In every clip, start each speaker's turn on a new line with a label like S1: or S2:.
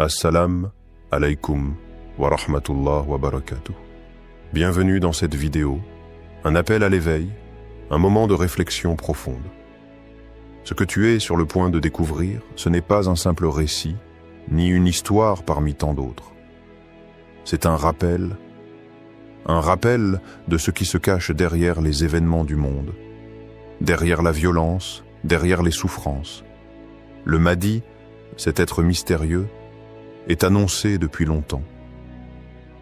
S1: Assalam alaikum wa rahmatullah wa barakatuh. Bienvenue dans cette vidéo, un appel à l'éveil, un moment de réflexion profonde. Ce que tu es sur le point de découvrir, ce n'est pas un simple récit, ni une histoire parmi tant d'autres. C'est un rappel de ce qui se cache derrière les événements du monde, derrière la violence, derrière les souffrances. Le Mahdi, cet être mystérieux, est annoncé depuis longtemps.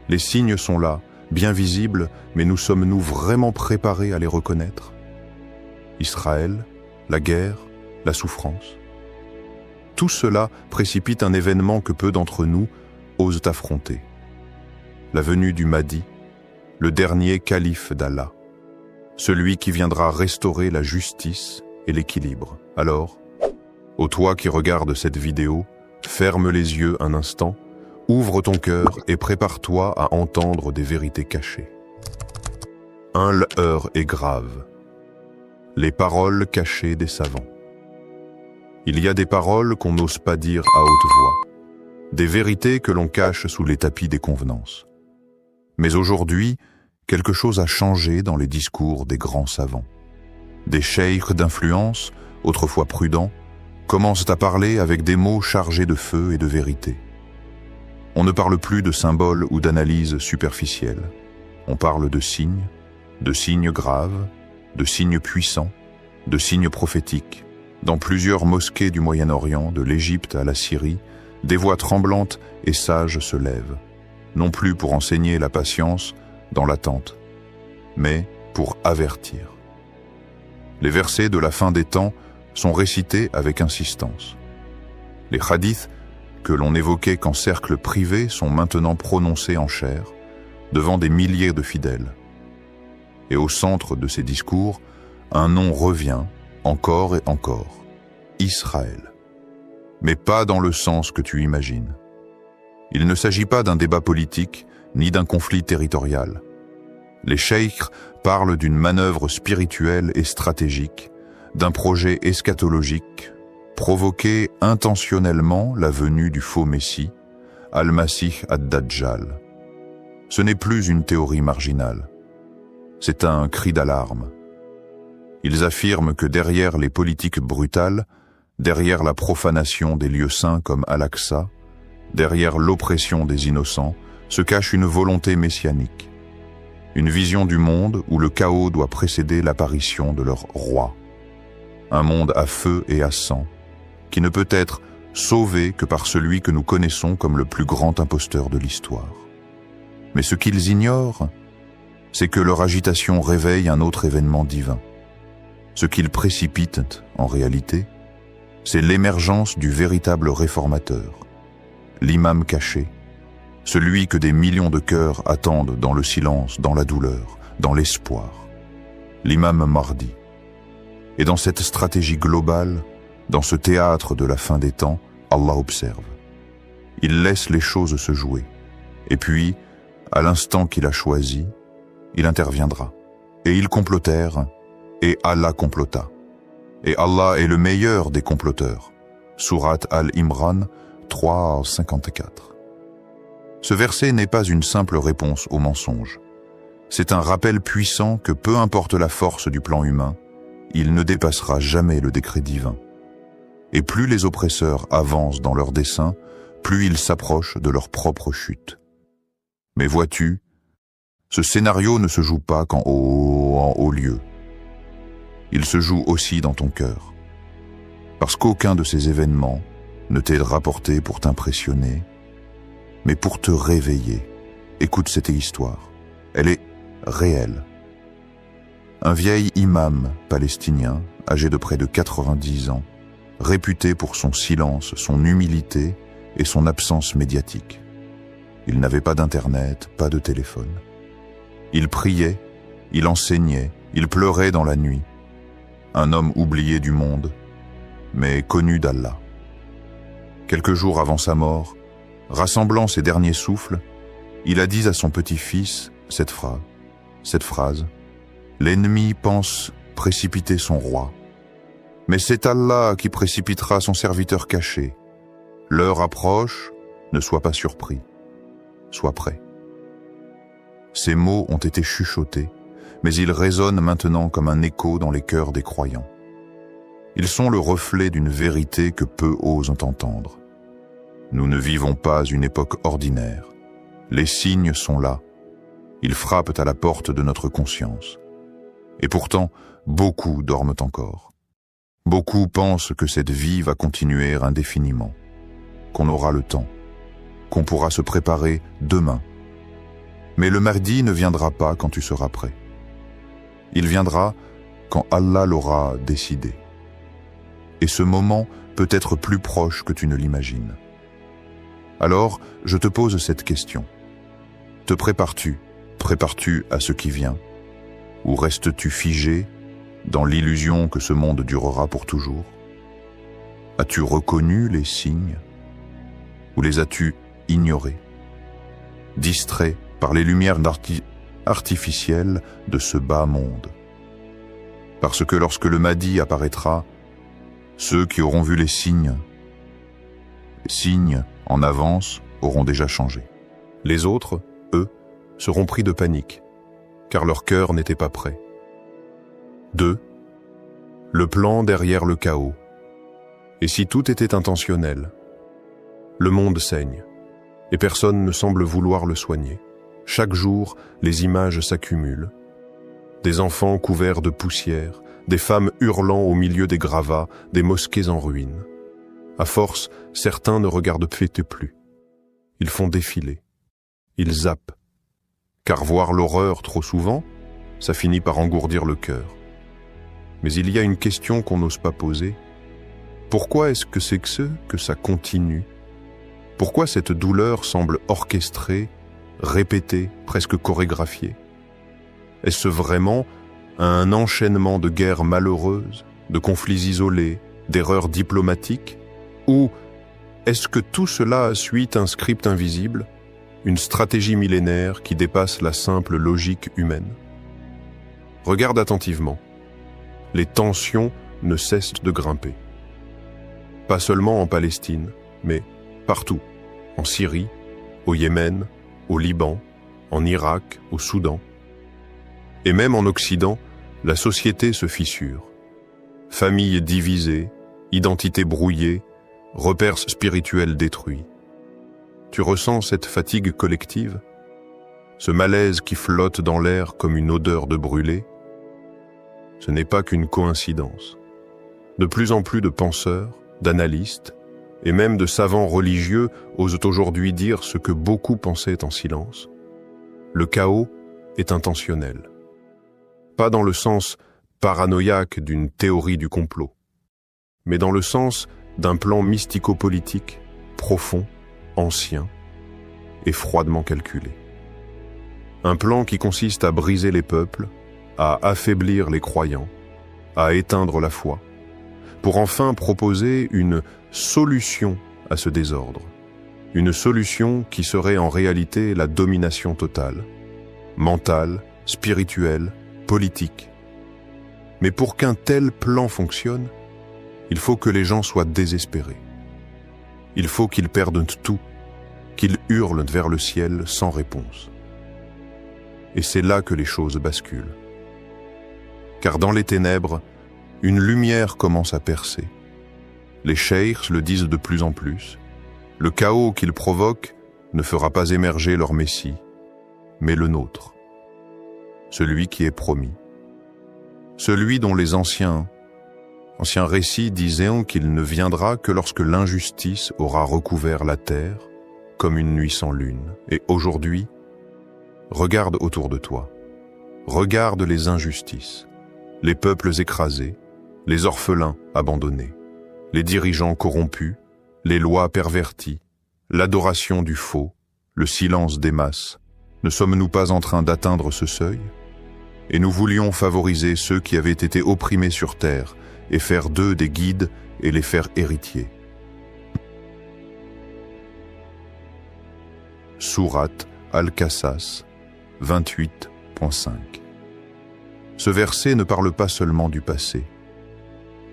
S1: Les signes sont là, bien visibles, mais nous sommes-nous vraiment préparés à les reconnaître? Israël, la guerre, la souffrance. Tout cela précipite un événement que peu d'entre nous osent affronter. La venue du Mahdi, le dernier calife d'Allah, celui qui viendra restaurer la justice et l'équilibre. Alors, ô toi qui regardes cette vidéo, ferme les yeux un instant, ouvre ton cœur et prépare-toi à entendre des vérités cachées. L'heure est grave. Les paroles cachées des savants. Il y a des paroles qu'on n'ose pas dire à haute voix, des vérités que l'on cache sous les tapis des convenances. Mais aujourd'hui, quelque chose a changé dans les discours des grands savants. Des cheikhes d'influence, autrefois prudents, commencent à parler avec des mots chargés de feu et de vérité. On ne parle plus de symboles ou d'analyses superficielles. On parle de signes graves, de signes puissants, de signes prophétiques. Dans plusieurs mosquées du Moyen-Orient, de l'Égypte à la Syrie, des voix tremblantes et sages se lèvent, non plus pour enseigner la patience dans l'attente, mais pour avertir. Les versets de la fin des temps sont récités avec insistance. Les hadiths, que l'on évoquait qu'en cercle privé, sont maintenant prononcés en chair, devant des milliers de fidèles. Et au centre de ces discours, un nom revient, encore et encore, Israël. Mais pas dans le sens que tu imagines. Il ne s'agit pas d'un débat politique, ni d'un conflit territorial. Les cheikhes parlent d'une manœuvre spirituelle et stratégique, d'un projet eschatologique, provoquer intentionnellement la venue du faux Messie, Al-Masih ad-Dajjal. Ce n'est plus une théorie marginale. C'est un cri d'alarme. Ils affirment que derrière les politiques brutales, derrière la profanation des lieux saints comme Al-Aqsa, derrière l'oppression des innocents, se cache une volonté messianique. Une vision du monde où le chaos doit précéder l'apparition de leur roi. Un monde à feu et à sang, qui ne peut être sauvé que par celui que nous connaissons comme le plus grand imposteur de l'histoire. Mais ce qu'ils ignorent, c'est que leur agitation réveille un autre événement divin. Ce qu'ils précipitent, en réalité, c'est l'émergence du véritable réformateur, l'imam caché, celui que des millions de cœurs attendent dans le silence, dans la douleur, dans l'espoir, l'imam Mahdi. Et dans cette stratégie globale, dans ce théâtre de la fin des temps, Allah observe. Il laisse les choses se jouer. Et puis, à l'instant qu'il a choisi, il interviendra. Et ils complotèrent, et Allah complota. Et Allah est le meilleur des comploteurs. Sourate Al-Imran 3:54. Ce verset n'est pas une simple réponse au mensonge. C'est un rappel puissant que peu importe la force du plan humain, il ne dépassera jamais le décret divin. Et plus les oppresseurs avancent dans leur dessein, plus ils s'approchent de leur propre chute. Mais vois-tu, ce scénario ne se joue pas qu'en haut lieu. Il se joue aussi dans ton cœur. Parce qu'aucun de ces événements ne t'est rapporté pour t'impressionner, mais pour te réveiller. Écoute cette histoire. Elle est réelle. Un vieil imam palestinien, âgé de près de 90 ans, réputé pour son silence, son humilité et son absence médiatique. Il n'avait pas d'internet, pas de téléphone. Il priait, il enseignait, il pleurait dans la nuit. Un homme oublié du monde, mais connu d'Allah. Quelques jours avant sa mort, rassemblant ses derniers souffles, il a dit à son petit-fils cette phrase. L'ennemi pense précipiter son roi, mais c'est Allah qui précipitera son serviteur caché. L'heure approche, Ne sois pas surpris, sois prêt. Ces mots ont été chuchotés, mais ils résonnent maintenant comme un écho dans les cœurs des croyants. Ils sont le reflet d'une vérité que peu osent entendre. Nous ne vivons pas une époque ordinaire. Les signes sont là. Ils frappent à la porte de notre conscience. Et pourtant, beaucoup dorment encore. Beaucoup pensent que cette vie va continuer indéfiniment, qu'on aura le temps, qu'on pourra se préparer demain. Mais le Mahdi ne viendra pas quand tu seras prêt. Il viendra quand Allah l'aura décidé. Et ce moment peut être plus proche que tu ne l'imagines. Alors, je te pose cette question. Te prépares-tu? Prépares-tu à ce qui vient? Ou restes-tu figé dans l'illusion que ce monde durera pour toujours? As-tu reconnu les signes? Ou les as-tu ignorés? Distrait par les lumières artificielles de ce bas monde. Parce que lorsque le Mahdi apparaîtra, ceux qui auront vu les signes en avance auront déjà changé. Les autres, eux, seront pris de panique, car leur cœur n'était pas prêt. 2. Le plan derrière le chaos. Et si tout était intentionnel? Le monde saigne, et personne ne semble vouloir le soigner. Chaque jour, les images s'accumulent. Des enfants couverts de poussière, des femmes hurlant au milieu des gravats, des mosquées en ruine. À force, certains ne regardent plus. Ils font défiler. Ils zappent. Car voir l'horreur trop souvent, ça finit par engourdir le cœur. Mais il y a une question qu'on n'ose pas poser. Pourquoi est-ce que c'est que ça continue? Pourquoi cette douleur semble orchestrée, répétée, presque chorégraphiée? Est-ce vraiment un enchaînement de guerres malheureuses, de conflits isolés, d'erreurs diplomatiques? Ou est-ce que tout cela suit un script invisible, une stratégie millénaire qui dépasse la simple logique humaine? Regarde attentivement. Les tensions ne cessent de grimper. Pas seulement en Palestine, mais partout, en Syrie, au Yémen, au Liban, en Irak, au Soudan. Et même en Occident, la société se fissure. Familles divisées, identités brouillées, repères spirituels détruits. Tu ressens cette fatigue collective? Ce malaise qui flotte dans l'air comme une odeur de brûlé? Ce n'est pas qu'une coïncidence. De plus en plus de penseurs, d'analystes, et même de savants religieux osent aujourd'hui dire ce que beaucoup pensaient en silence. Le chaos est intentionnel. Pas dans le sens paranoïaque d'une théorie du complot, mais dans le sens d'un plan mystico-politique, profond, ancien et froidement calculé. Un plan qui consiste à briser les peuples, à affaiblir les croyants, à éteindre la foi, pour enfin proposer une solution à ce désordre. Une solution qui serait en réalité la domination totale, mentale, spirituelle, politique. Mais pour qu'un tel plan fonctionne, il faut que les gens soient désespérés. Il faut qu'ils perdent tout, qu'ils hurlent vers le ciel sans réponse. Et c'est là que les choses basculent. Car dans les ténèbres, une lumière commence à percer. Les cheikhes le disent de plus en plus. Le chaos qu'ils provoquent ne fera pas émerger leur Messie, mais le nôtre. Celui qui est promis. Celui dont les anciens récits disaient qu'il ne viendra que lorsque l'injustice aura recouvert la terre comme une nuit sans lune. Et aujourd'hui, regarde autour de toi. Regarde les injustices, les peuples écrasés, les orphelins abandonnés, les dirigeants corrompus, les lois perverties, l'adoration du faux, le silence des masses. Ne sommes-nous pas en train d'atteindre ce seuil? Et nous voulions favoriser ceux qui avaient été opprimés sur terre et faire d'eux des guides et les faire héritiers. Sourate Al-Qasas 28.5. Ce verset ne parle pas seulement du passé.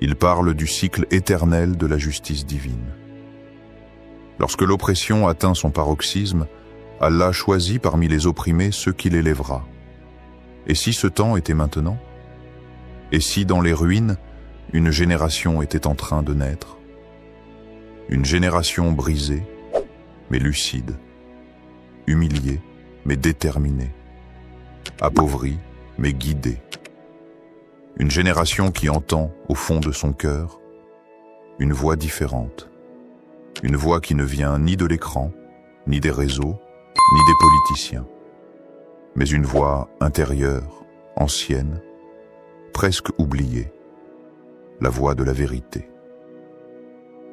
S1: Il parle du cycle éternel de la justice divine. Lorsque l'oppression atteint son paroxysme, Allah choisit parmi les opprimés ceux qu'il élèvera. Et si ce temps était maintenant? Et si dans les ruines, une génération était en train de naître? Une génération brisée, mais lucide, humiliée, mais déterminée, appauvrie, mais guidée. Une génération qui entend, au fond de son cœur, une voix différente. Une voix qui ne vient ni de l'écran, ni des réseaux, ni des politiciens, mais une voix intérieure, ancienne, presque oubliée, la voix de la vérité.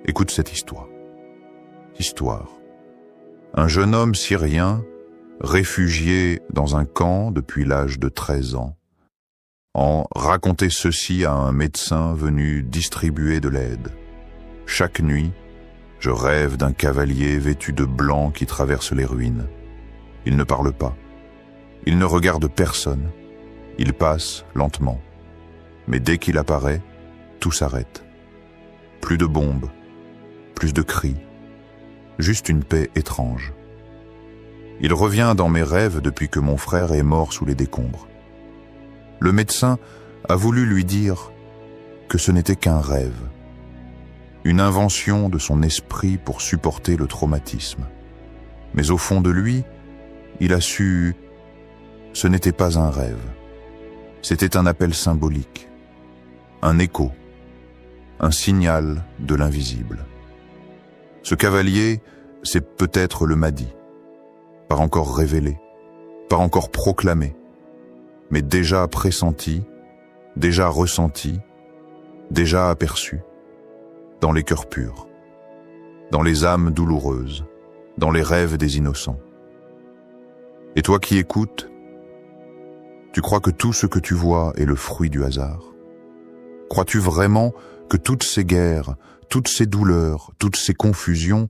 S1: Écoute cette histoire. Un jeune homme syrien, réfugié dans un camp depuis l'âge de 13 ans, en racontait ceci à un médecin venu distribuer de l'aide. Chaque nuit, je rêve d'un cavalier vêtu de blanc qui traverse les ruines. Il ne parle pas. Il ne regarde personne. Il passe lentement. Mais dès qu'il apparaît, tout s'arrête. Plus de bombes, plus de cris, juste une paix étrange. Il revient dans mes rêves depuis que mon frère est mort sous les décombres. Le médecin a voulu lui dire que ce n'était qu'un rêve, une invention de son esprit pour supporter le traumatisme. Mais au fond de lui, il a su, ce n'était pas un rêve, c'était un appel symbolique, un écho, un signal de l'invisible. Ce cavalier, c'est peut-être le Mahdi, pas encore révélé, pas encore proclamé, mais déjà pressenti, déjà ressenti, déjà aperçu, dans les cœurs purs, dans les âmes douloureuses, dans les rêves des innocents. Et toi qui écoutes, tu crois que tout ce que tu vois est le fruit du hasard? Crois-tu vraiment que toutes ces guerres, toutes ces douleurs, toutes ces confusions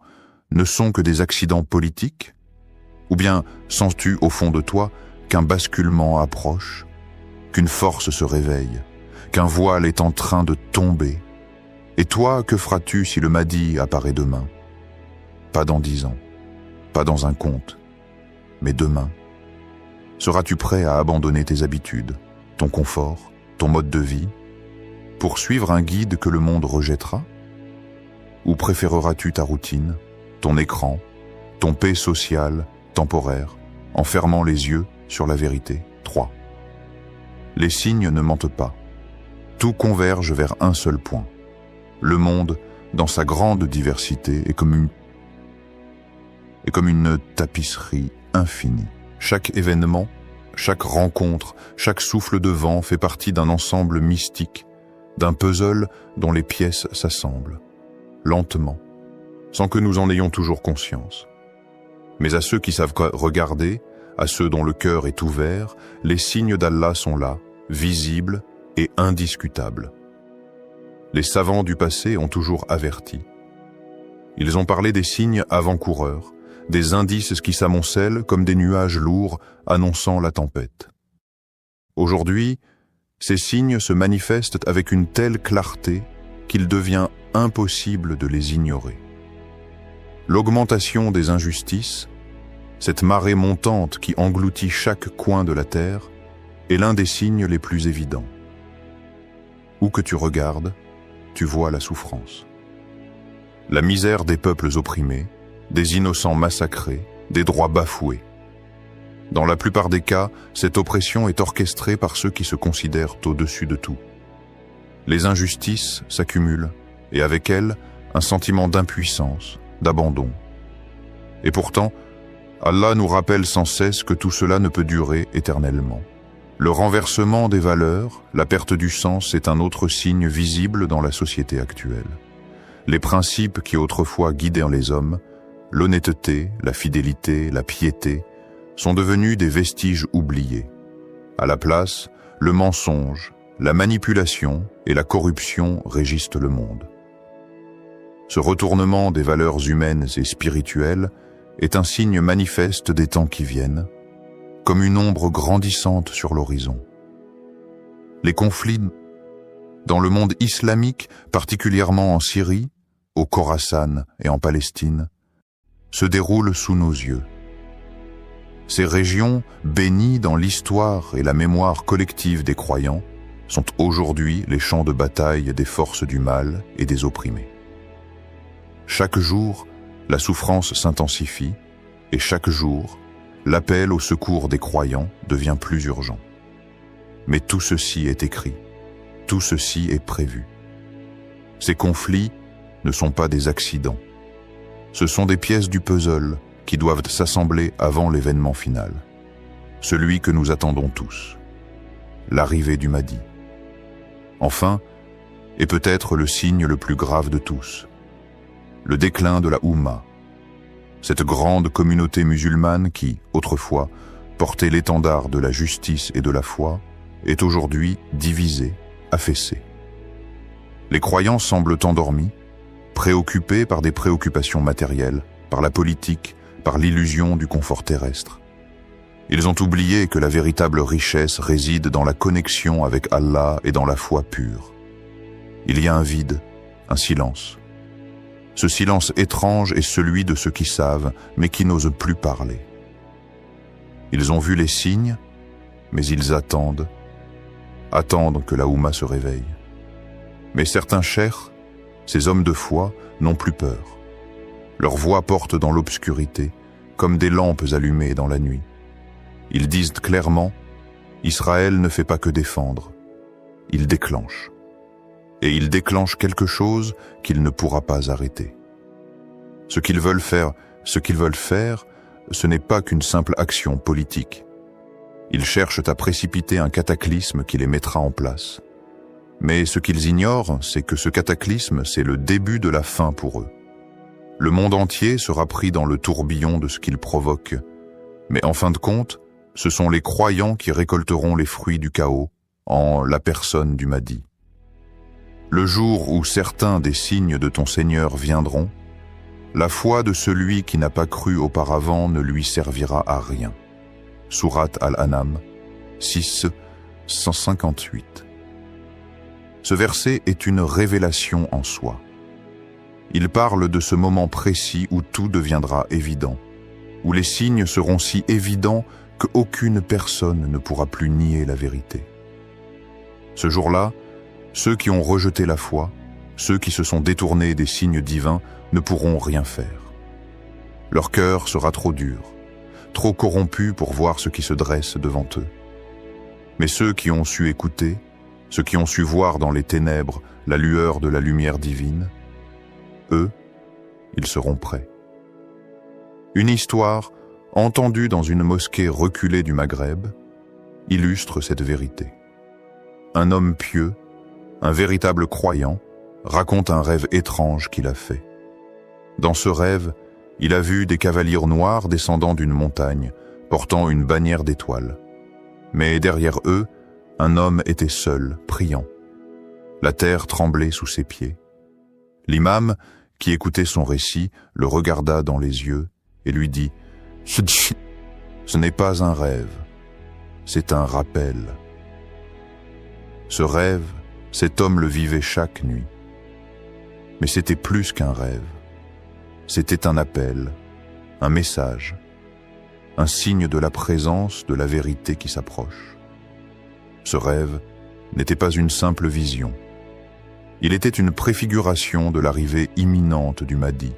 S1: ne sont que des accidents politiques? Ou bien sens-tu au fond de toi qu'un basculement approche, qu'une force se réveille, qu'un voile est en train de tomber? Et toi, que feras-tu si le Mahdi apparaît demain? Pas dans 10 ans, pas dans un conte, mais demain. Seras-tu prêt à abandonner tes habitudes, ton confort, ton mode de vie, pour suivre un guide que le monde rejettera? Ou préféreras-tu ta routine, ton écran, ton paix sociale, temporaire, en fermant les yeux sur la vérité? 3. Les signes ne mentent pas. Tout converge vers un seul point. Le monde, dans sa grande diversité, est comme une tapisserie infinie. Chaque événement, chaque rencontre, chaque souffle de vent fait partie d'un ensemble mystique, d'un puzzle dont les pièces s'assemblent, lentement, sans que nous en ayons toujours conscience. Mais à ceux qui savent regarder, à ceux dont le cœur est ouvert, les signes d'Allah sont là, visibles et indiscutables. Les savants du passé ont toujours averti. Ils ont parlé des signes avant-coureurs, des indices qui s'amoncellent comme des nuages lourds annonçant la tempête. Aujourd'hui, ces signes se manifestent avec une telle clarté qu'il devient impossible de les ignorer. L'augmentation des injustices, cette marée montante qui engloutit chaque coin de la terre, est l'un des signes les plus évidents. Où que tu regardes, tu vois la souffrance. La misère des peuples opprimés, des innocents massacrés, des droits bafoués. Dans la plupart des cas, cette oppression est orchestrée par ceux qui se considèrent au-dessus de tout. Les injustices s'accumulent, et avec elles, un sentiment d'impuissance, d'abandon. Et pourtant, Allah nous rappelle sans cesse que tout cela ne peut durer éternellement. Le renversement des valeurs, la perte du sens est un autre signe visible dans la société actuelle. Les principes qui autrefois guidaient les hommes, l'honnêteté, la fidélité, la piété, sont devenus des vestiges oubliés. À la place, le mensonge, la manipulation et la corruption régissent le monde. Ce retournement des valeurs humaines et spirituelles est un signe manifeste des temps qui viennent, comme une ombre grandissante sur l'horizon. Les conflits dans le monde islamique, particulièrement en Syrie, au Khorasan et en Palestine, se déroule sous nos yeux. Ces régions, bénies dans l'histoire et la mémoire collective des croyants, sont aujourd'hui les champs de bataille des forces du mal et des opprimés. Chaque jour, la souffrance s'intensifie et chaque jour, l'appel au secours des croyants devient plus urgent. Mais tout ceci est écrit, tout ceci est prévu. Ces conflits ne sont pas des accidents. Ce sont des pièces du puzzle qui doivent s'assembler avant l'événement final. Celui que nous attendons tous. L'arrivée du Mahdi. Enfin, et peut-être le signe le plus grave de tous, le déclin de la Oumma, cette grande communauté musulmane qui, autrefois, portait l'étendard de la justice et de la foi, est aujourd'hui divisée, affaissée. Les croyants semblent endormis, préoccupés par des préoccupations matérielles, par la politique, par l'illusion du confort terrestre. Ils ont oublié que la véritable richesse réside dans la connexion avec Allah et dans la foi pure. Il y a un vide, un silence. Ce silence étrange est celui de ceux qui savent, mais qui n'osent plus parler. Ils ont vu les signes, mais ils attendent que la Oumma se réveille. Mais certains cheikhs, ces hommes de foi, n'ont plus peur. Leur voix porte dans l'obscurité, comme des lampes allumées dans la nuit. Ils disent clairement, Israël ne fait pas que défendre, il déclenche. Et il déclenche quelque chose qu'il ne pourra pas arrêter. Ce qu'ils veulent faire, ce n'est pas qu'une simple action politique. Ils cherchent à précipiter un cataclysme qui les mettra en place. Mais ce qu'ils ignorent, c'est que ce cataclysme, c'est le début de la fin pour eux. Le monde entier sera pris dans le tourbillon de ce qu'ils provoquent. Mais en fin de compte, ce sont les croyants qui récolteront les fruits du chaos en la personne du Mahdi. Le jour où certains des signes de ton Seigneur viendront, la foi de celui qui n'a pas cru auparavant ne lui servira à rien. Sourate Al-An'am 6, 158. Ce verset est une révélation en soi. Il parle de ce moment précis où tout deviendra évident, où les signes seront si évidents qu'aucune personne ne pourra plus nier la vérité. Ce jour-là, ceux qui ont rejeté la foi, ceux qui se sont détournés des signes divins, ne pourront rien faire. Leur cœur sera trop dur, trop corrompu pour voir ce qui se dresse devant eux. Mais ceux qui ont su écouter, ceux qui ont su voir dans les ténèbres la lueur de la lumière divine, eux, ils seront prêts. Une histoire, entendue dans une mosquée reculée du Maghreb, illustre cette vérité. Un homme pieux, un véritable croyant, raconte un rêve étrange qu'il a fait. Dans ce rêve, il a vu des cavaliers noirs descendant d'une montagne, portant une bannière d'étoiles. Mais derrière eux, un homme était seul, priant. La terre tremblait sous ses pieds. L'imam, qui écoutait son récit, le regarda dans les yeux et lui dit « Ce n'est pas un rêve, c'est un rappel. » Ce rêve, cet homme le vivait chaque nuit. Mais c'était plus qu'un rêve. C'était un appel, un message, un signe de la présence de la vérité qui s'approche. Ce rêve n'était pas une simple vision. Il était une préfiguration de l'arrivée imminente du Mahdi,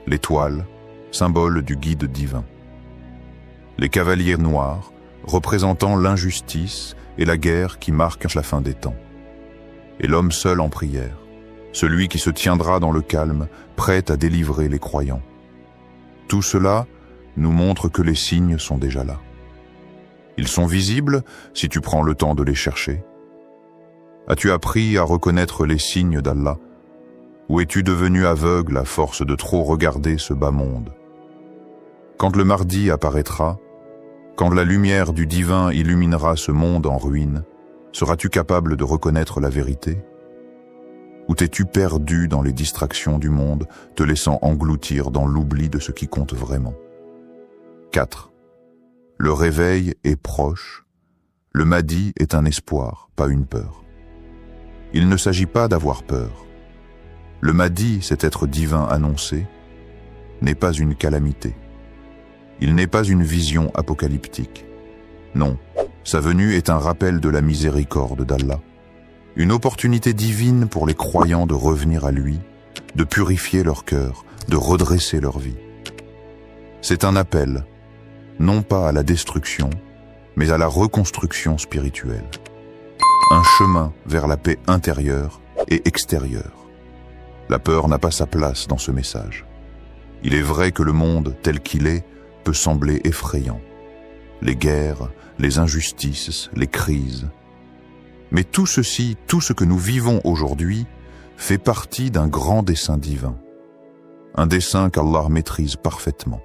S1: l'étoile, symbole du guide divin. Les cavaliers noirs, représentant l'injustice et la guerre qui marquent la fin des temps. Et l'homme seul en prière, celui qui se tiendra dans le calme, prêt à délivrer les croyants. Tout cela nous montre que les signes sont déjà là. Ils sont visibles si tu prends le temps de les chercher. As-tu appris à reconnaître les signes d'Allah? Ou es-tu devenu aveugle à force de trop regarder ce bas monde? Quand le Mahdi apparaîtra, quand la lumière du divin illuminera ce monde en ruine, seras-tu capable de reconnaître la vérité? Ou t'es-tu perdu dans les distractions du monde, te laissant engloutir dans l'oubli de ce qui compte vraiment? 4. Le réveil est proche. Le Mahdi est un espoir, pas une peur. Il ne s'agit pas d'avoir peur. Le Mahdi, cet être divin annoncé, n'est pas une calamité. Il n'est pas une vision apocalyptique. Non, sa venue est un rappel de la miséricorde d'Allah, une opportunité divine pour les croyants de revenir à lui, de purifier leur cœur, de redresser leur vie. C'est un appel, non pas à la destruction, mais à la reconstruction spirituelle. Un chemin vers la paix intérieure et extérieure. La peur n'a pas sa place dans ce message. Il est vrai que le monde tel qu'il est peut sembler effrayant. Les guerres, les injustices, les crises. Mais tout ceci, tout ce que nous vivons aujourd'hui, fait partie d'un grand dessein divin. Un dessein qu'Allah maîtrise parfaitement.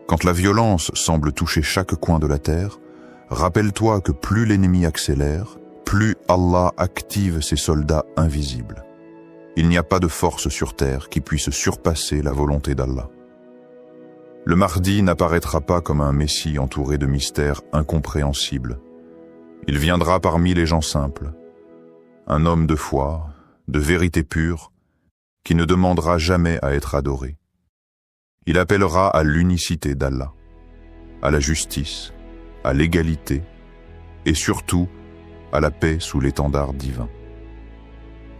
S1: Quand la violence semble toucher chaque coin de la terre, rappelle-toi que plus l'ennemi accélère, plus Allah active ses soldats invisibles. Il n'y a pas de force sur terre qui puisse surpasser la volonté d'Allah. Le Mahdi n'apparaîtra pas comme un messie entouré de mystères incompréhensibles. Il viendra parmi les gens simples, un homme de foi, de vérité pure, qui ne demandera jamais à être adoré. Il appellera à l'unicité d'Allah, à la justice, à l'égalité et surtout à la paix sous l'étendard divin.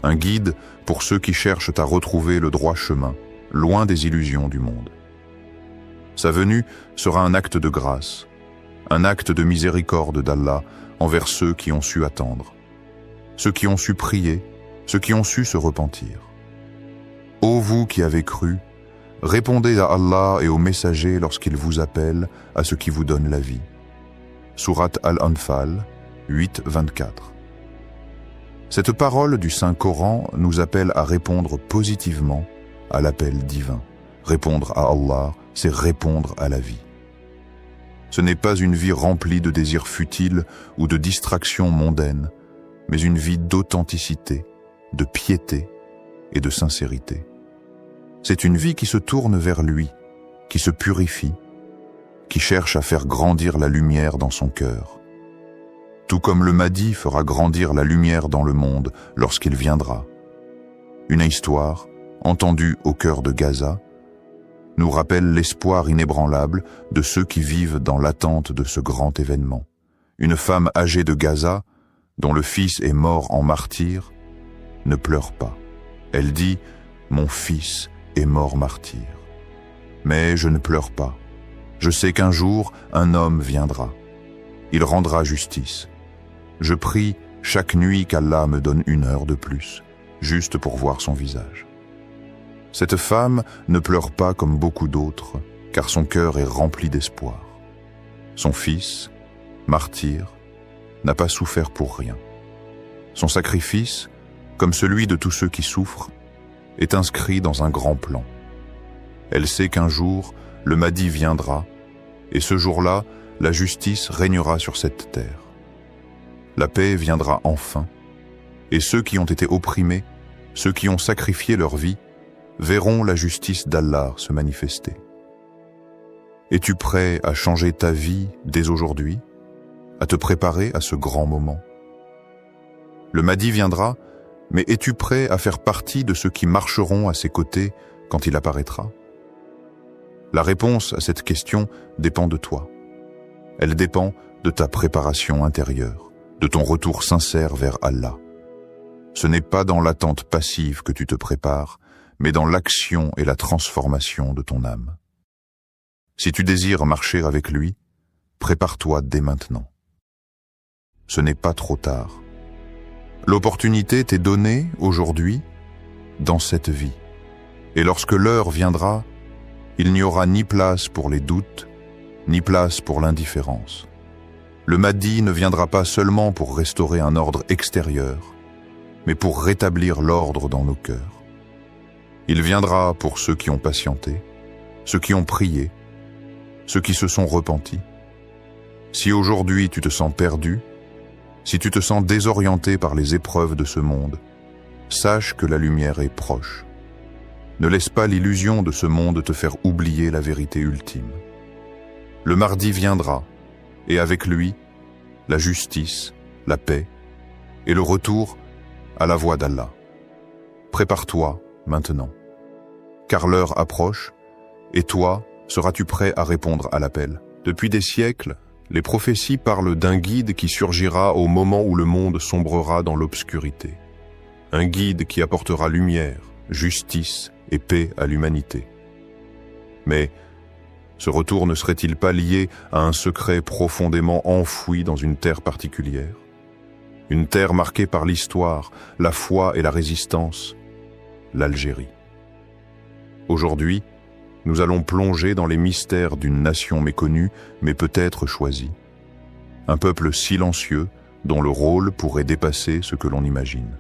S1: Un guide pour ceux qui cherchent à retrouver le droit chemin, loin des illusions du monde. Sa venue sera un acte de grâce, un acte de miséricorde d'Allah envers ceux qui ont su attendre, ceux qui ont su prier, ceux qui ont su se repentir. Ô vous qui avez cru, répondez à Allah et aux messagers lorsqu'ils vous appellent à ce qui vous donne la vie. Sourate Al-Anfal 8-24. Cette parole du Saint-Coran nous appelle à répondre positivement à l'appel divin. Répondre à Allah, c'est répondre à la vie. Ce n'est pas une vie remplie de désirs futiles ou de distractions mondaines, mais une vie d'authenticité, de piété et de sincérité. C'est une vie qui se tourne vers lui, qui se purifie, qui cherche à faire grandir la lumière dans son cœur. Tout comme le Mahdi fera grandir la lumière dans le monde lorsqu'il viendra. Une histoire, entendue au cœur de Gaza, nous rappelle l'espoir inébranlable de ceux qui vivent dans l'attente de ce grand événement. Une femme âgée de Gaza, dont le fils est mort en martyr, ne pleure pas. Elle dit « Mon fils est mort martyr. Mais je ne pleure pas. Je sais qu'un jour, un homme viendra. Il rendra justice. Je prie chaque nuit qu'Allah me donne 1 heure de plus, juste pour voir son visage. » Cette femme ne pleure pas comme beaucoup d'autres, car son cœur est rempli d'espoir. Son fils, martyr, n'a pas souffert pour rien. Son sacrifice, comme celui de tous ceux qui souffrent, est inscrit dans un grand plan. Elle sait qu'un jour, le Mahdi viendra, et ce jour-là, la justice régnera sur cette terre. La paix viendra enfin, et ceux qui ont été opprimés, ceux qui ont sacrifié leur vie, verront la justice d'Allah se manifester. Es-tu prêt à changer ta vie dès aujourd'hui, à te préparer à ce grand moment? Le Mahdi viendra, mais es-tu prêt à faire partie de ceux qui marcheront à ses côtés quand il apparaîtra? La réponse à cette question dépend de toi. Elle dépend de ta préparation intérieure, de ton retour sincère vers Allah. Ce n'est pas dans l'attente passive que tu te prépares, mais dans l'action et la transformation de ton âme. Si tu désires marcher avec lui, prépare-toi dès maintenant. Ce n'est pas trop tard. L'opportunité t'est donnée aujourd'hui, dans cette vie. Et lorsque l'heure viendra, il n'y aura ni place pour les doutes, ni place pour l'indifférence. Le Mahdi ne viendra pas seulement pour restaurer un ordre extérieur, mais pour rétablir l'ordre dans nos cœurs. Il viendra pour ceux qui ont patienté, ceux qui ont prié, ceux qui se sont repentis. Si aujourd'hui tu te sens perdu, si tu te sens désorienté par les épreuves de ce monde, sache que la lumière est proche. Ne laisse pas l'illusion de ce monde te faire oublier la vérité ultime. Le Mahdi viendra, et avec lui, la justice, la paix et le retour à la voie d'Allah. Prépare-toi maintenant, car l'heure approche Et toi, seras-tu prêt à répondre à l'appel? Depuis des siècles, les prophéties parlent d'un guide qui surgira au moment où le monde sombrera dans l'obscurité. Un guide qui apportera lumière, justice et paix à l'humanité. Mais ce retour ne serait-il pas lié à un secret profondément enfoui dans une terre particulière? Une terre marquée par l'histoire, la foi et la résistance, l'Algérie. Aujourd'hui, nous allons plonger dans les mystères d'une nation méconnue, mais peut-être choisie. Un peuple silencieux, dont le rôle pourrait dépasser ce que l'on imagine.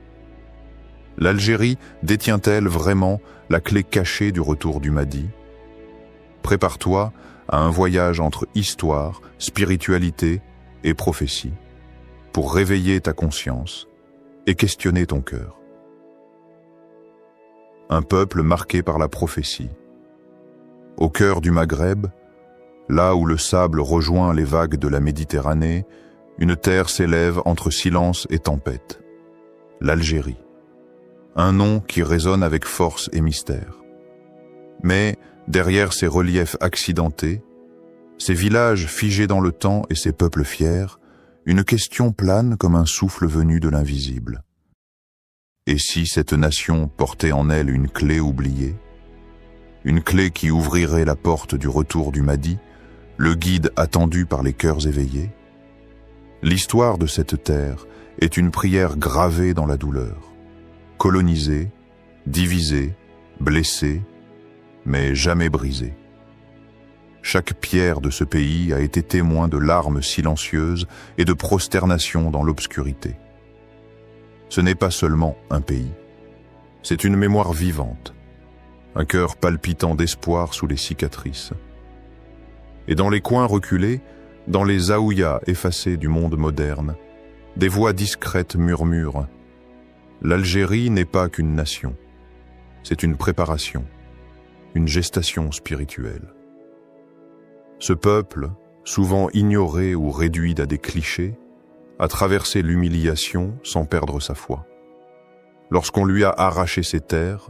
S1: L'Algérie détient-elle vraiment la clé cachée du retour du Mahdi? Prépare-toi à un voyage entre histoire, spiritualité et prophétie, pour réveiller ta conscience et questionner ton cœur. Un peuple marqué par la prophétie. Au cœur du Maghreb, là où le sable rejoint les vagues de la Méditerranée, une terre s'élève entre silence et tempête. L'Algérie. Un nom qui résonne avec force et mystère. Mais derrière ces reliefs accidentés, ces villages figés dans le temps et ces peuples fiers, une question plane comme un souffle venu de l'invisible. Et si cette nation portait en elle une clé oubliée? Une clé qui ouvrirait la porte du retour du Mahdi, le guide attendu par les cœurs éveillés? L'histoire de cette terre est une prière gravée dans la douleur. Colonisée, divisée, blessée, mais jamais brisée. Chaque pierre de ce pays a été témoin de larmes silencieuses et de prosternation dans l'obscurité. Ce n'est pas seulement un pays, c'est une mémoire vivante, un cœur palpitant d'espoir sous les cicatrices. Et dans les coins reculés, dans les zaouïas effacés du monde moderne, des voix discrètes murmurent « L'Algérie n'est pas qu'une nation, c'est une préparation, une gestation spirituelle. » Ce peuple, souvent ignoré ou réduit à des clichés, a traversé l'humiliation sans perdre sa foi. Lorsqu'on lui a arraché ses terres,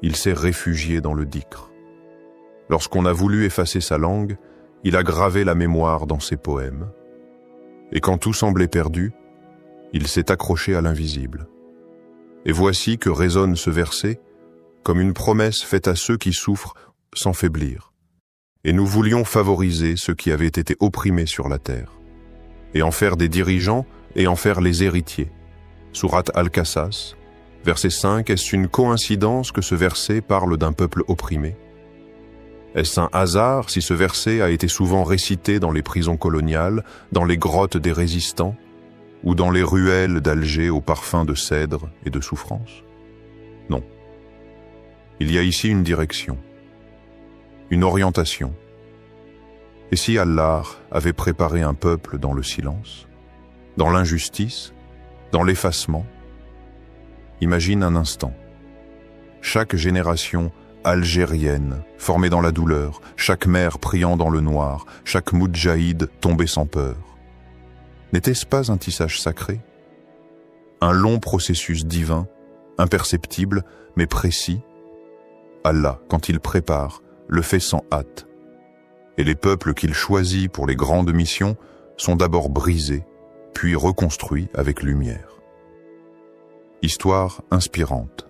S1: il s'est réfugié dans le Dikr. Lorsqu'on a voulu effacer sa langue, il a gravé la mémoire dans ses poèmes. Et quand tout semblait perdu, il s'est accroché à l'invisible. Et voici que résonne ce verset comme une promesse faite à ceux qui souffrent sans faiblir. Et nous voulions favoriser ceux qui avaient été opprimés sur la terre, et en faire des dirigeants et en faire les héritiers. Sourate Al-Qasas, verset 5, est-ce une coïncidence que ce verset parle d'un peuple opprimé? Est-ce un hasard si ce verset a été souvent récité dans les prisons coloniales, dans les grottes des résistants, ou dans les ruelles d'Alger au parfum de cèdre et de souffrance? Non. Il y a ici une direction, une orientation. Et si Allah avait préparé un peuple dans le silence, dans l'injustice, dans l'effacement? Imagine un instant. Chaque génération algérienne formée dans la douleur, chaque mère priant dans le noir, chaque moudjahid tombé sans peur. N'était-ce pas un tissage sacré? Un long processus divin, imperceptible mais précis? Allah, quand il prépare, le fait sans hâte. Et les peuples qu'il choisit pour les grandes missions sont d'abord brisés, puis reconstruits avec lumière. Histoire inspirante.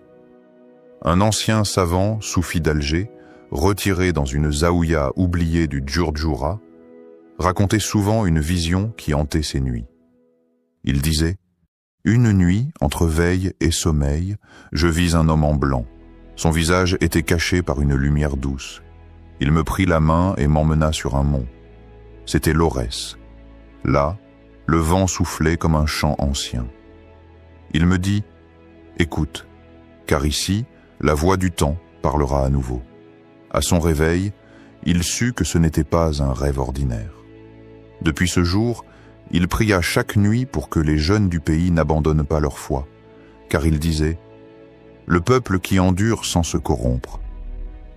S1: Un ancien savant, soufi d'Alger, retiré dans une zaouïa oubliée du Djurdjoura, racontait souvent une vision qui hantait ses nuits. Il disait « Une nuit, entre veille et sommeil, je vis un homme en blanc. Son visage était caché par une lumière douce. Il me prit la main et m'emmena sur un mont. C'était l'Aurès. Là, le vent soufflait comme un chant ancien. Il me dit « Écoute, car ici, la voix du temps parlera à nouveau. » À son réveil, il sut que ce n'était pas un rêve ordinaire. Depuis ce jour, il pria chaque nuit pour que les jeunes du pays n'abandonnent pas leur foi, car il disait « Le peuple qui endure sans se corrompre,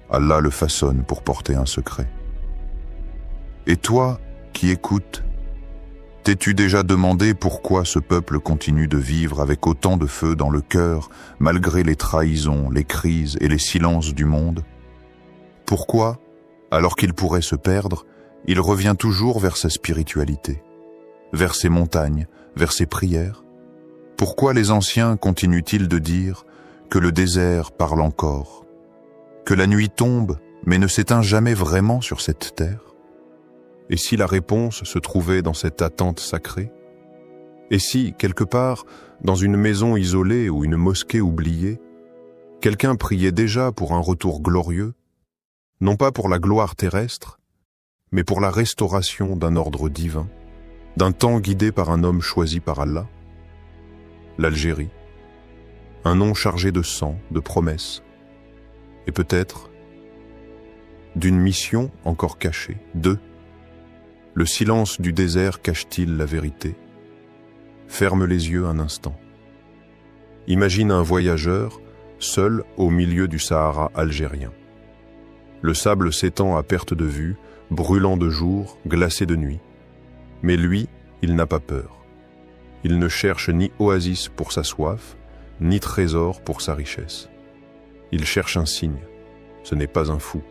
S1: Allah le façonne pour porter un secret. » Et toi, qui écoutes, t'es-tu déjà demandé pourquoi ce peuple continue de vivre avec autant de feu dans le cœur, malgré les trahisons, les crises et les silences du monde? Pourquoi, Alors qu'il pourrait se perdre, il revient toujours vers sa spiritualité, vers ses montagnes, vers ses prières. Pourquoi les anciens continuent-ils de dire que le désert parle encore, que la nuit tombe mais ne s'éteint jamais vraiment sur cette terre? Et si la réponse se trouvait dans cette attente sacrée? Et si, quelque part, dans une maison isolée ou une mosquée oubliée, quelqu'un priait déjà pour un retour glorieux, non pas pour la gloire terrestre, mais pour la restauration d'un ordre divin, d'un temps guidé par un homme choisi par Allah? L'Algérie, un nom chargé de sang, de promesses, et peut-être d'une mission encore cachée. 2. Le silence du désert cache-t-il la vérité? Ferme les yeux un instant. Imagine un voyageur, seul au milieu du Sahara algérien. Le sable s'étend à perte de vue, brûlant de jour, glacé de nuit. Mais lui, il n'a pas peur. Il ne cherche ni oasis pour sa soif, ni trésor pour sa richesse. Il cherche un signe. Ce n'est pas un fou.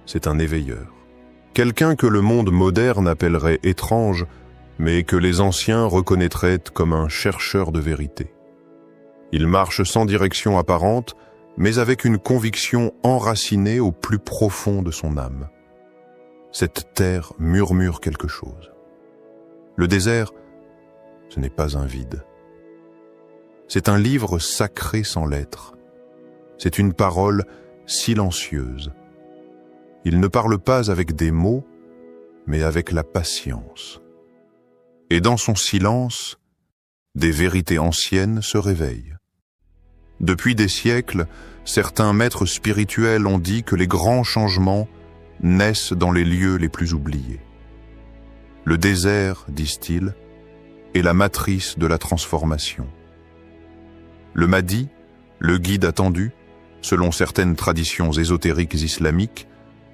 S1: C'est un éveilleur. Quelqu'un que le monde moderne appellerait étrange, mais que les anciens reconnaîtraient comme un chercheur de vérité. Il marche sans direction apparente, mais avec une conviction enracinée au plus profond de son âme. Cette terre murmure quelque chose. Le désert, ce n'est pas un vide. C'est un livre sacré sans lettres. C'est une parole silencieuse. Il ne parle pas avec des mots, mais avec la patience. Et dans son silence, des vérités anciennes se réveillent. Depuis des siècles, certains maîtres spirituels ont dit que les grands changements naissent dans les lieux les plus oubliés. Le désert, disent-ils, est la matrice de la transformation. Le Mahdi, le guide attendu, selon certaines traditions ésotériques islamiques,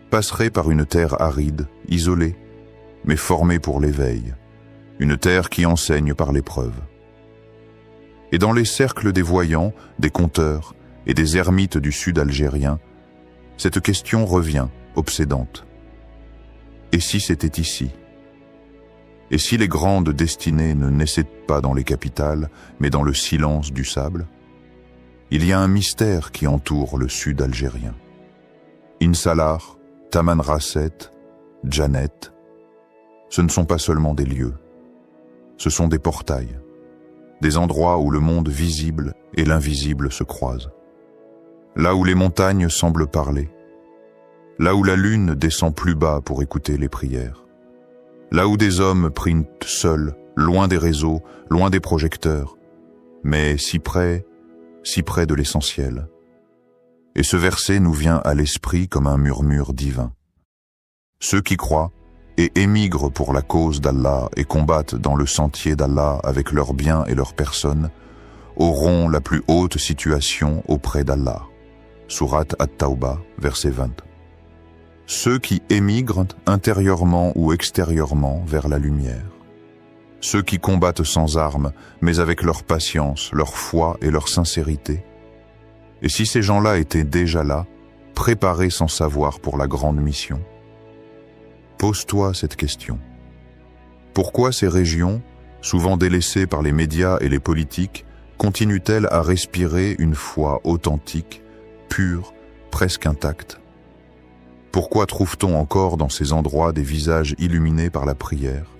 S1: passerait par une terre aride, isolée, mais formée pour l'éveil, une terre qui enseigne par l'épreuve. Et dans les cercles des voyants, des conteurs et des ermites du sud algérien, cette question revient, obsédante. Et si c'était ici? Et si les grandes destinées ne naissaient pas dans les capitales, mais dans le silence du sable? Il y a un mystère qui entoure le sud algérien. Insalar, Tamanrasset, Djanet, ce ne sont pas seulement des lieux, ce sont des portails, des endroits où le monde visible et l'invisible se croisent. Là où les montagnes semblent parler, là où la lune descend plus bas pour écouter les prières, là où des hommes prient seuls, loin des réseaux, loin des projecteurs, mais si près de l'essentiel. Et ce verset nous vient à l'esprit comme un murmure divin. Ceux qui croient et émigrent pour la cause d'Allah et combattent dans le sentier d'Allah avec leurs biens et leurs personnes auront la plus haute situation auprès d'Allah. Sourate At-Tawbah, verset 20. Ceux qui émigrent intérieurement ou extérieurement vers la lumière. Ceux qui combattent sans armes, mais avec leur patience, leur foi et leur sincérité. Et si ces gens-là étaient déjà là, préparés sans savoir pour la grande mission? Pose-toi cette question. Pourquoi ces régions, souvent délaissées par les médias et les politiques, continuent-elles à respirer une foi authentique, pure, presque intacte? Pourquoi trouve-t-on encore dans ces endroits des visages illuminés par la prière,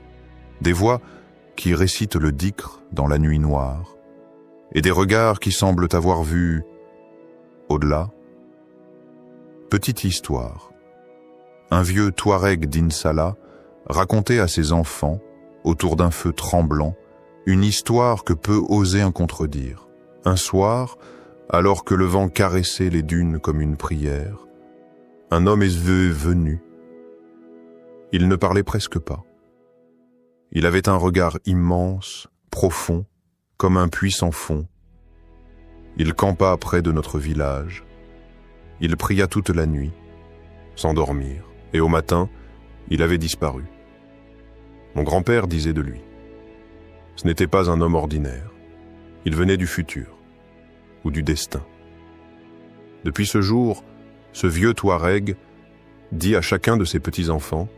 S1: des voix qui récitent le dhikr dans la nuit noire, et des regards qui semblent avoir vu au-delà? Petite histoire. Un vieux Touareg d'Insala racontait à ses enfants, autour d'un feu tremblant, une histoire que peu oser en contredire. Un soir, alors que le vent caressait les dunes comme une prière, un homme est venu. Il ne parlait presque pas. Il avait un regard immense, profond, comme un puits sans fond. Il campa près de notre village. Il pria toute la nuit, sans dormir, et au matin, il avait disparu. Mon grand-père disait de lui: ce n'était pas un homme ordinaire. Il venait du futur, ou du destin. Depuis ce jour, ce vieux Touareg dit à chacun de ses petits-enfants,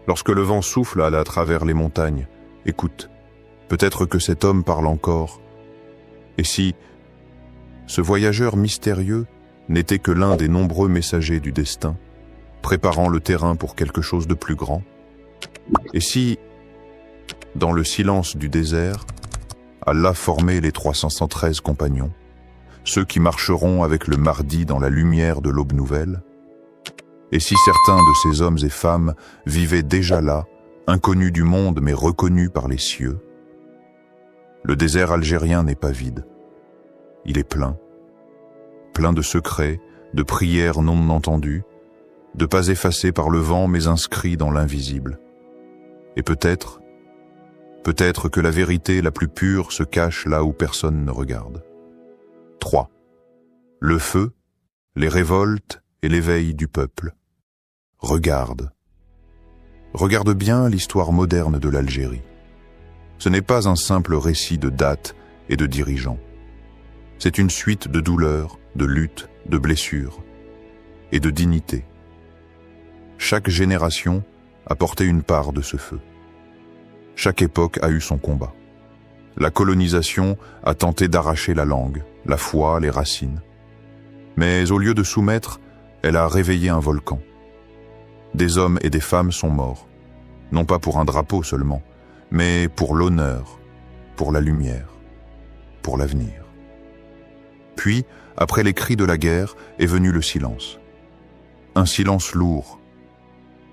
S1: lorsque le vent souffle à travers les montagnes, écoute, peut-être que cet homme parle encore. Et si ce voyageur mystérieux n'était que l'un des nombreux messagers du destin, préparant le terrain pour quelque chose de plus grand? Et si, dans le silence du désert, Allah formait les 313 compagnons, ceux qui marcheront avec le Mahdi dans la lumière de l'aube nouvelle? Et si certains de ces hommes et femmes vivaient déjà là, inconnus du monde mais reconnus par les cieux? Le désert algérien n'est pas vide. Il est plein. Plein de secrets, de prières non entendues, de pas effacés par le vent mais inscrits dans l'invisible. Et peut-être que la vérité la plus pure se cache là où personne ne regarde. 3. Le feu, les révoltes et l'éveil du peuple. Regarde. Regarde bien l'histoire moderne de l'Algérie. Ce n'est pas un simple récit de dates et de dirigeants. C'est une suite de douleurs, de luttes, de blessures et de dignité. Chaque génération a porté une part de ce feu. Chaque époque a eu son combat. La colonisation a tenté d'arracher la langue, la foi, les racines. Mais au lieu de soumettre, elle a réveillé un volcan. Des hommes et des femmes sont morts, non pas pour un drapeau seulement, mais pour l'honneur, pour la lumière, pour l'avenir. Puis, après les cris de la guerre, est venu le silence. Un silence lourd,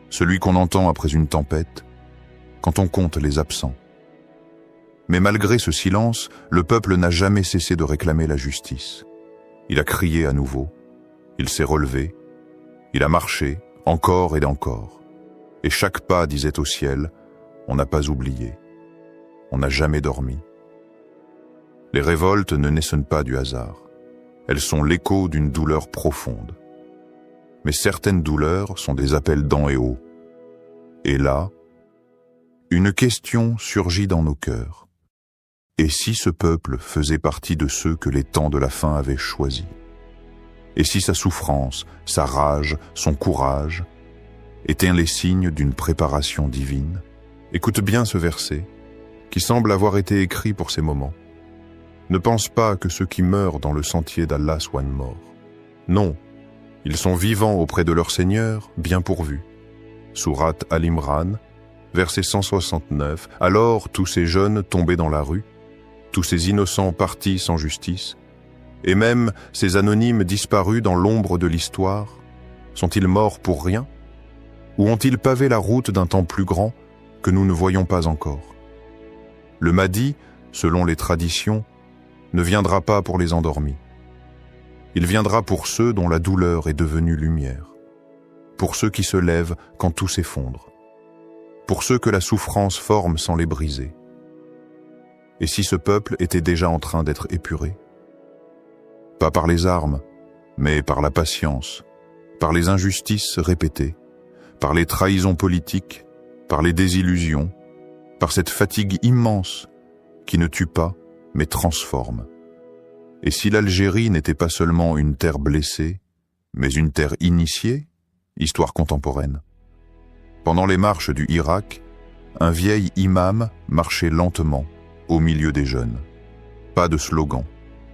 S1: celui qu'on entend après une tempête, quand on compte les absents. Mais malgré ce silence, le peuple n'a jamais cessé de réclamer la justice. Il a crié à nouveau, il s'est relevé, il a marché, encore et encore. Et chaque pas disait au ciel, on n'a pas oublié, on n'a jamais dormi. Les révoltes ne naissent pas du hasard. Elles sont l'écho d'une douleur profonde. Mais certaines douleurs sont des appels d'en et haut. Et là, une question surgit dans nos cœurs. Et si ce peuple faisait partie de ceux que les temps de la fin avaient choisis? Et si sa souffrance, sa rage, son courage étaient les signes d'une préparation divine? Écoute bien ce verset, qui semble avoir été écrit pour ces moments. Ne pense pas que ceux qui meurent dans le sentier d'Allah soient morts. Non, ils sont vivants auprès de leur Seigneur, bien pourvus. Sourate Al-Imran, verset 169. Alors tous ces jeunes tombés dans la rue, tous ces innocents partis sans justice, et même ces anonymes disparus dans l'ombre de l'histoire, sont-ils morts pour rien? Ou ont-ils pavé la route d'un temps plus grand que nous ne voyons pas encore? Le Mahdi, selon les traditions, ne viendra pas pour les endormis. Il viendra pour ceux dont la douleur est devenue lumière, pour ceux qui se lèvent quand tout s'effondre, pour ceux que la souffrance forme sans les briser. Et si ce peuple était déjà en train d'être épuré? Pas par les armes, mais par la patience, par les injustices répétées, par les trahisons politiques, par les désillusions, par cette fatigue immense qui ne tue pas, mais transforme. Et si l'Algérie n'était pas seulement une terre blessée, mais une terre initiée, histoire contemporaine. Pendant les marches du Irak, un vieil imam marchait lentement au milieu des jeunes. Pas de slogan,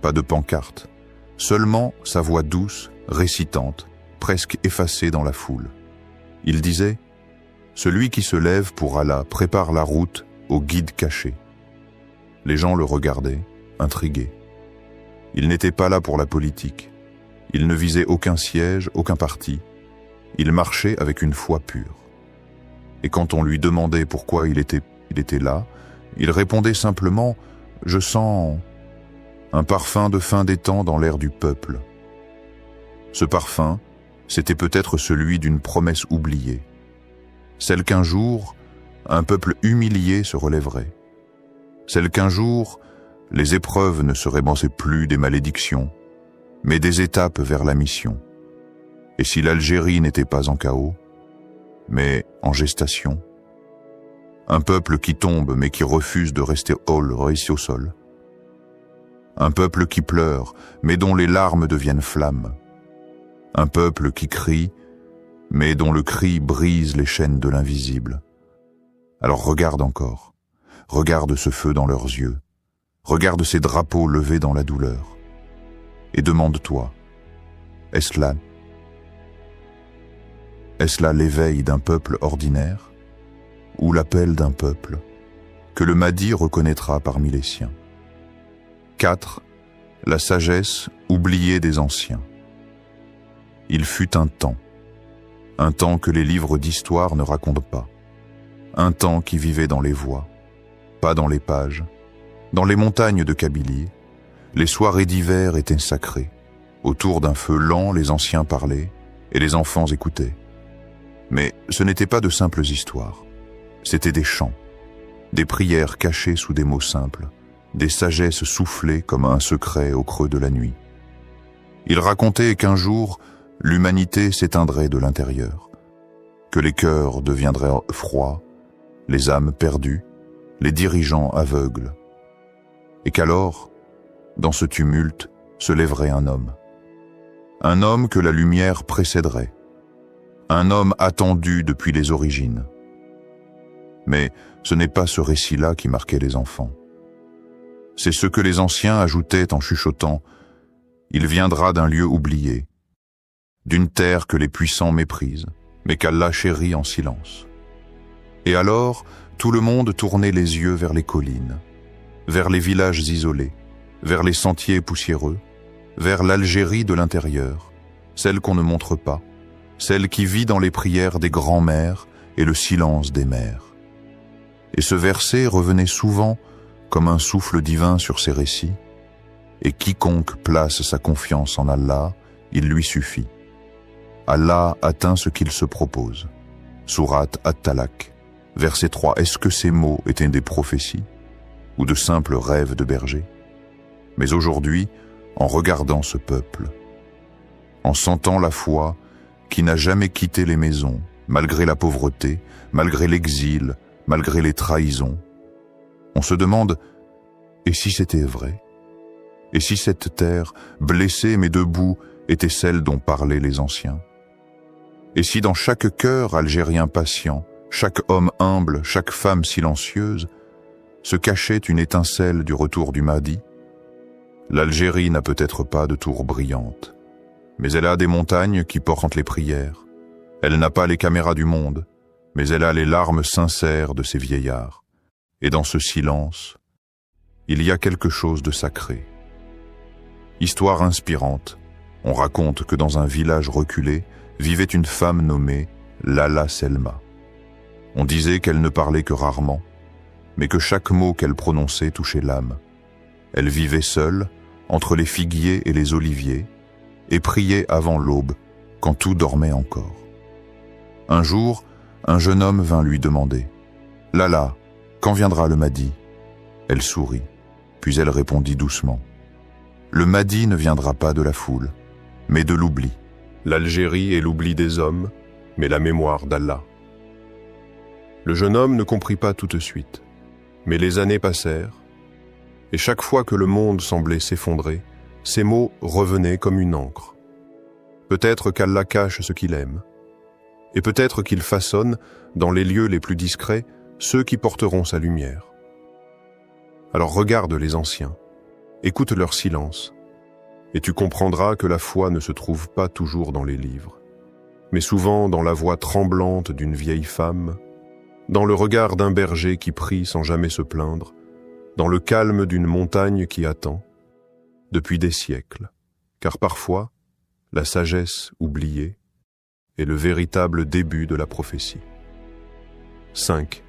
S1: pas de pancarte, seulement sa voix douce, récitante, presque effacée dans la foule. Il disait « Celui qui se lève pour Allah prépare la route au guide caché ». Les gens le regardaient, intrigués. Il n'était pas là pour la politique. Il ne visait aucun siège, aucun parti. Il marchait avec une foi pure. Et quand on lui demandait pourquoi il était là, il répondait simplement « Je sens un parfum de fin des temps dans l'air du peuple ». Ce parfum, c'était peut-être celui d'une promesse oubliée, celle qu'un jour, un peuple humilié se relèverait, celle qu'un jour, les épreuves ne seraient plus des malédictions, mais des étapes vers la mission. Et si l'Algérie n'était pas en chaos, mais en gestation, un peuple qui tombe mais qui refuse de rester au sol, un peuple qui pleure mais dont les larmes deviennent flammes, un peuple qui crie mais dont le cri brise les chaînes de l'invisible. Alors regarde encore, regarde ce feu dans leurs yeux, regarde ces drapeaux levés dans la douleur, et demande-toi, est-ce là l'éveil d'un peuple ordinaire, ou l'appel d'un peuple que le Mahdi reconnaîtra parmi les siens? 4. La sagesse oubliée des anciens. Il fut un temps que les livres d'histoire ne racontent pas, un temps qui vivait dans les voix, pas dans les pages, dans les montagnes de Kabylie. Les soirées d'hiver étaient sacrées. Autour d'un feu lent, les anciens parlaient et les enfants écoutaient. Mais ce n'étaient pas de simples histoires, c'étaient des chants, des prières cachées sous des mots simples, des sagesses soufflées comme un secret au creux de la nuit. Ils racontaient qu'un jour, l'humanité s'éteindrait de l'intérieur, que les cœurs deviendraient froids, les âmes perdues, les dirigeants aveugles, et qu'alors, dans ce tumulte, se lèverait un homme que la lumière précéderait, un homme attendu depuis les origines. Mais ce n'est pas ce récit-là qui marquait les enfants. C'est ce que les anciens ajoutaient en chuchotant « Il viendra d'un lieu oublié, d'une terre que les puissants méprisent, mais qu'Allah chérit en silence. » Et alors, tout le monde tournait les yeux vers les collines, vers les villages isolés, vers les sentiers poussiéreux, vers l'Algérie de l'intérieur, celle qu'on ne montre pas, celle qui vit dans les prières des grands-mères et le silence des mères. Et ce verset revenait souvent comme un souffle divin sur ces récits, et quiconque place sa confiance en Allah, il lui suffit. Allah atteint ce qu'il se propose. Sourate At-Talaq, verset 3. Est-ce que ces mots étaient des prophéties ou de simples rêves de berger? Mais aujourd'hui, en regardant ce peuple, en sentant la foi qui n'a jamais quitté les maisons, malgré la pauvreté, malgré l'exil, malgré les trahisons, on se demande, et si c'était vrai? Et si cette terre, blessée mais debout, était celle dont parlaient les anciens? Et si dans chaque cœur algérien patient, chaque homme humble, chaque femme silencieuse, se cachait une étincelle du retour du Mahdi? L'Algérie n'a peut-être pas de tour brillante, mais elle a des montagnes qui portent les prières. Elle n'a pas les caméras du monde, mais elle a les larmes sincères de ces vieillards. Et dans ce silence, il y a quelque chose de sacré. Histoire inspirante, on raconte que dans un village reculé vivait une femme nommée Lala Selma. On disait qu'elle ne parlait que rarement, mais que chaque mot qu'elle prononçait touchait l'âme. Elle vivait seule, entre les figuiers et les oliviers, et priait avant l'aube, quand tout dormait encore. Un jour, un jeune homme vint lui demander « Lala, quand viendra le Mahdi ?» Elle sourit, puis elle répondit doucement « Le Mahdi ne viendra pas de la foule, mais de l'oubli. L'Algérie est l'oubli des hommes, mais la mémoire d'Allah. » Le jeune homme ne comprit pas tout de suite, mais les années passèrent, et chaque fois que le monde semblait s'effondrer, ces mots revenaient comme une encre. Peut-être qu'Allah cache ce qu'il aime, et peut-être qu'il façonne, dans les lieux les plus discrets, ceux qui porteront sa lumière. Alors regarde les anciens, écoute leur silence, et tu comprendras que la foi ne se trouve pas toujours dans les livres, mais souvent dans la voix tremblante d'une vieille femme, dans le regard d'un berger qui prie sans jamais se plaindre, dans le calme d'une montagne qui attend, depuis des siècles, car parfois, la sagesse oubliée est le véritable début de la prophétie. 5.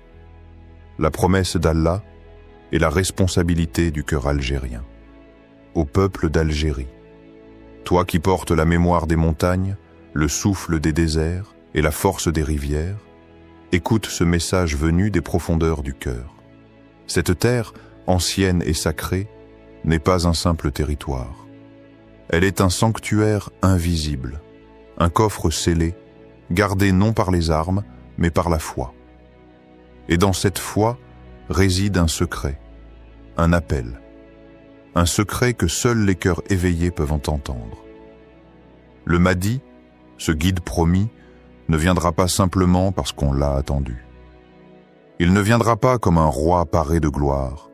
S1: La promesse d'Allah et la responsabilité du cœur algérien. Au peuple d'Algérie, toi qui portes la mémoire des montagnes, le souffle des déserts et la force des rivières, écoute ce message venu des profondeurs du cœur. Cette terre, ancienne et sacrée, n'est pas un simple territoire. Elle est un sanctuaire invisible, un coffre scellé, gardé non par les armes, mais par la foi. Et dans cette foi réside un secret, un appel, un secret que seuls les cœurs éveillés peuvent entendre. Le Mahdi, ce guide promis, ne viendra pas simplement parce qu'on l'a attendu. Il ne viendra pas comme un roi paré de gloire,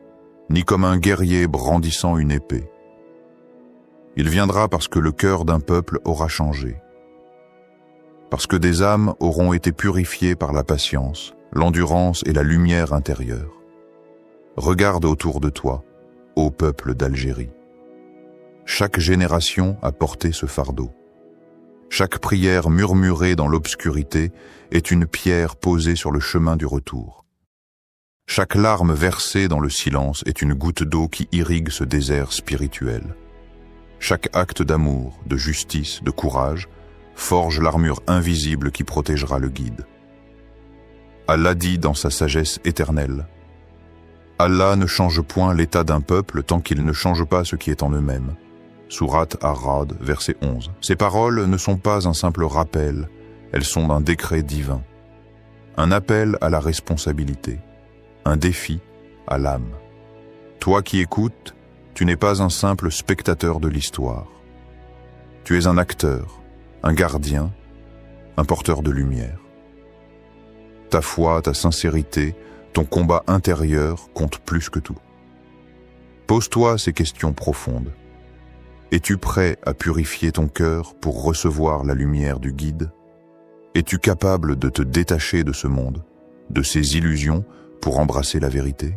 S1: ni comme un guerrier brandissant une épée. Il viendra parce que le cœur d'un peuple aura changé, parce que des âmes auront été purifiées par la patience, l'endurance et la lumière intérieure. Regarde autour de toi, ô peuple d'Algérie. Chaque génération a porté ce fardeau. Chaque prière murmurée dans l'obscurité est une pierre posée sur le chemin du retour. Chaque larme versée dans le silence est une goutte d'eau qui irrigue ce désert spirituel. Chaque acte d'amour, de justice, de courage forge l'armure invisible qui protégera le guide. Allah dit dans sa sagesse éternelle: Allah ne change point l'état d'un peuple tant qu'il ne change pas ce qui est en eux-mêmes. Sourate Ar-Ra'd, verset 11. Ces paroles ne sont pas un simple rappel, elles sont un décret divin. Un appel à la responsabilité, un défi à l'âme. Toi qui écoutes, tu n'es pas un simple spectateur de l'histoire. Tu es un acteur, un gardien, un porteur de lumière. Ta foi, ta sincérité, ton combat intérieur comptent plus que tout. Pose-toi ces questions profondes. Es-tu prêt à purifier ton cœur pour recevoir la lumière du guide? Es-tu capable de te détacher de ce monde, de ses illusions, pour embrasser la vérité?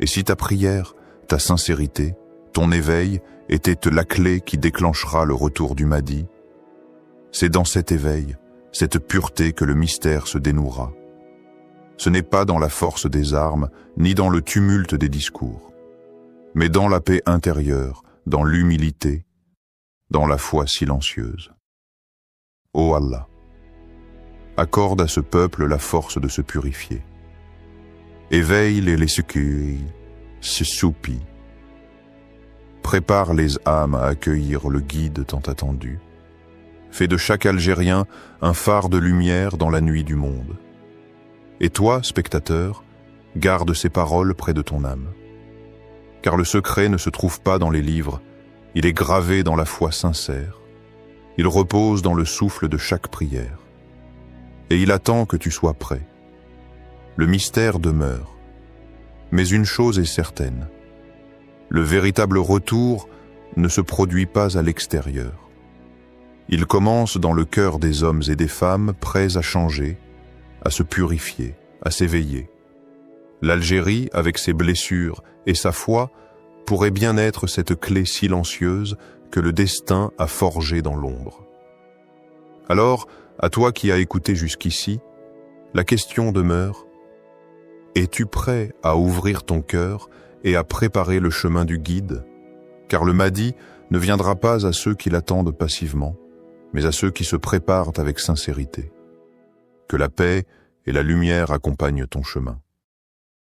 S1: Et si ta prière, ta sincérité, ton éveil était la clé qui déclenchera le retour du Mahdi, c'est dans cet éveil, cette pureté que le mystère se dénouera. Ce n'est pas dans la force des armes, ni dans le tumulte des discours, mais dans la paix intérieure, dans l'humilité, dans la foi silencieuse. Ô Allah, accorde à ce peuple la force de se purifier. Éveille les secours, se soupit. Prépare les âmes à accueillir le guide tant attendu. Fais de chaque Algérien un phare de lumière dans la nuit du monde. Et toi, spectateur, garde ces paroles près de ton âme. Car le secret ne se trouve pas dans les livres, il est gravé dans la foi sincère. Il repose dans le souffle de chaque prière. Et il attend que tu sois prêt. Le mystère demeure. Mais une chose est certaine. Le véritable retour ne se produit pas à l'extérieur. Il commence dans le cœur des hommes et des femmes prêts à changer, à se purifier, à s'éveiller. L'Algérie, avec ses blessures et sa foi, pourrait bien être cette clé silencieuse que le destin a forgée dans l'ombre. Alors, à toi qui as écouté jusqu'ici, la question demeure: es-tu prêt à ouvrir ton cœur et à préparer le chemin du guide? Car le Mahdi ne viendra pas à ceux qui l'attendent passivement, mais à ceux qui se préparent avec sincérité. Que la paix et la lumière accompagnent ton chemin.